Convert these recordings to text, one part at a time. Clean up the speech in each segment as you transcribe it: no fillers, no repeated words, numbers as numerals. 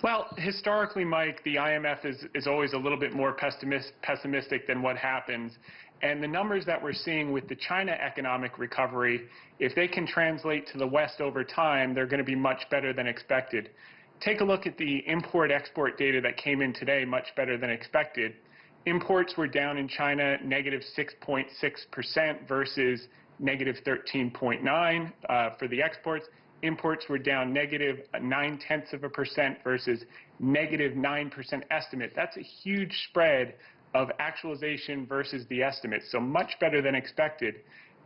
Well, historically, Mike, the IMF is always a little bit more pessimistic than what happens. And the numbers that we're seeing with the China economic recovery, if they can translate to the West over time, they're going to be much better than expected. Take a look at the import-export data that came in today, much better than expected. Imports were down in China negative 6.6% versus negative 13.9% for the exports. Imports were down negative 0.9% versus negative 9% estimate. That's a huge spread of actualization versus the estimate, so much better than expected.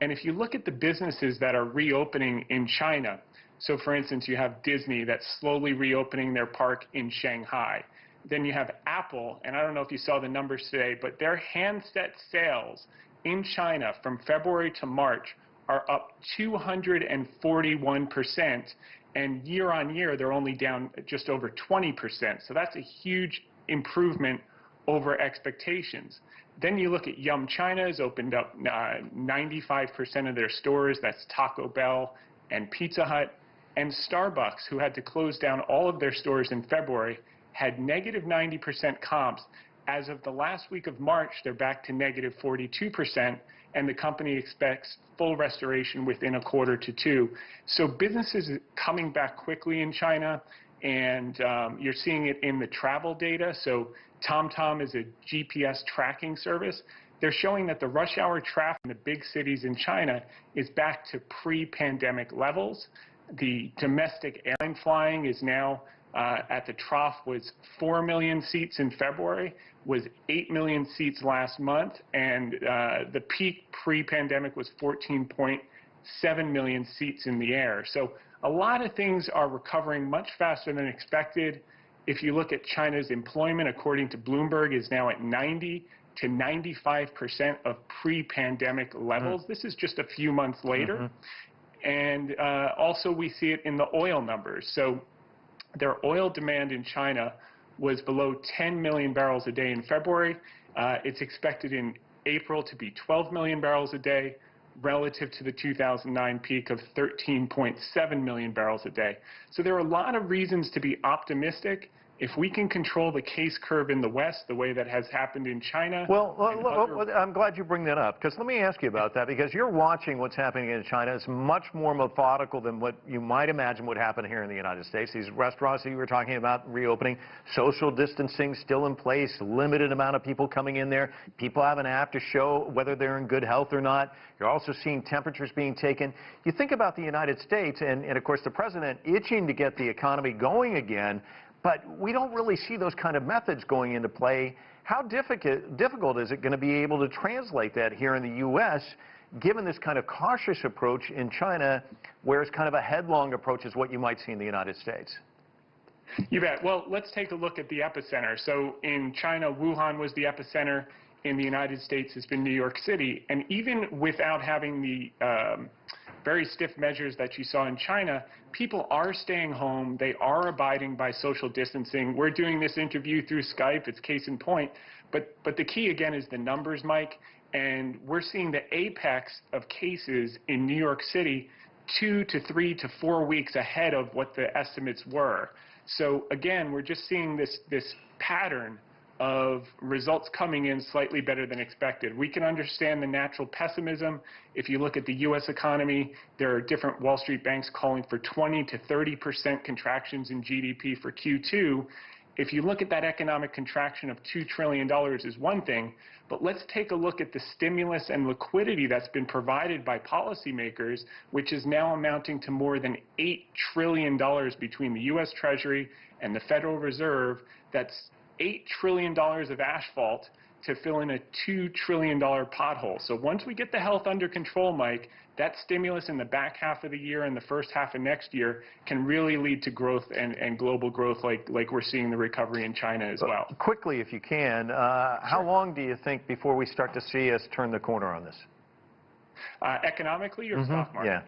And if you look at the businesses that are reopening in China, so for instance, you have Disney that's slowly reopening their park in Shanghai. Then you have Apple, and I don't know if you saw the numbers today, but their handset sales in China from February to March are up 241%, and year on year they're only down just over 20%. So that's a huge improvement over expectations. Then you look at Yum China has opened up 95% of their stores. That's Taco Bell and Pizza Hut. And Starbucks, who had to close down all of their stores in February, had negative 90% comps. As of the last week of March, they're back to negative 42%, and the company expects full restoration within a quarter to two. So businesses are coming back quickly in China, and you're seeing it in the travel data. So TomTom is a GPS tracking service. They're showing that the rush hour traffic in the big cities in China is back to pre-pandemic levels. The domestic airline flying is now at the trough was 4 million seats in February, was 8 million seats last month, and the peak pre-pandemic was 14.7 million seats in the air. So a lot of things are recovering much faster than expected. If you look at China's employment, according to Bloomberg, is now at 90 to 95% of pre-pandemic levels. This is just a few months later. And also we see it in the oil numbers. So their oil demand in China was below 10 million barrels a day in February. It's expected in April to be 12 million barrels a day, relative to the 2009 peak of 13.7 million barrels a day. So there are a lot of reasons to be optimistic. If we can control the case curve in the West the way that has happened in China. Well, I'm glad you bring that up, because let me ask you about that, because you're watching what's happening in China. It's much more methodical than what you might imagine would happen here in the United States. These restaurants that you were talking about reopening, social distancing still in place, limited amount of people coming in there. People have an app to show whether they're in good health or not. You're also seeing temperatures being taken. You think about the United States, and of course the president itching to get the economy going again, but we don't really see those kind of methods going into play. How difficult is it going to be able to translate that here in the U.S., given this kind of cautious approach in China, whereas kind of a headlong approach is what you might see in the United States? You bet. Well, let's take a look at the epicenter. So in China, Wuhan was the epicenter. In the United States, it's been New York City. And even without having the very stiff measures that you saw in China, people are staying home. They are abiding by social distancing. We're doing this interview through Skype. It's case in point. But the key, again, is the numbers, Mike. And we're seeing the apex of cases in New York City 2 to 3 to 4 weeks ahead of what the estimates were. So, again, we're just seeing this pattern of results coming in slightly better than expected. We can understand the natural pessimism. If you look at the U.S. economy, there are different Wall Street banks calling for 20 to 30% contractions in GDP for Q2. If you look at that economic contraction of $2 trillion is one thing, but let's take a look at the stimulus and liquidity that's been provided by policymakers, which is now amounting to more than $8 trillion between the U.S. Treasury and the Federal Reserve. That's $8 trillion of asphalt to fill in a $2 trillion pothole. So once we get the health under control, Mike, that stimulus in the back half of the year and the first half of next year can really lead to growth and global growth like we're seeing the recovery in China as well. Quickly, if you can, how long do you think before we start to see us turn the corner on this? Economically or stock market? Yeah.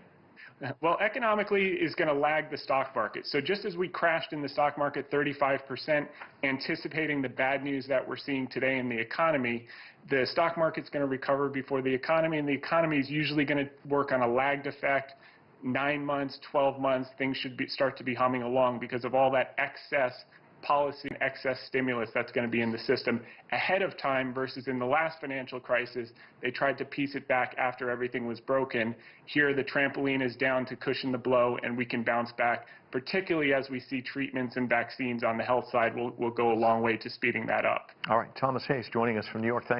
Well, economically is going to lag the stock market. So just as we crashed in the stock market 35%, anticipating the bad news that we're seeing today in the economy, the stock market's going to recover before the economy, and the economy is usually going to work on a lagged effect. 9 months, 12 months, things should start to be humming along because of all that excess policy and excess stimulus that's going to be in the system ahead of time versus in the last financial crisis, they tried to piece it back after everything was broken. Here, the trampoline is down to cushion the blow, and we can bounce back, particularly as we see treatments and vaccines on the health side will go a long way to speeding that up. All right, Thomas Hayes joining us from New York. Thanks.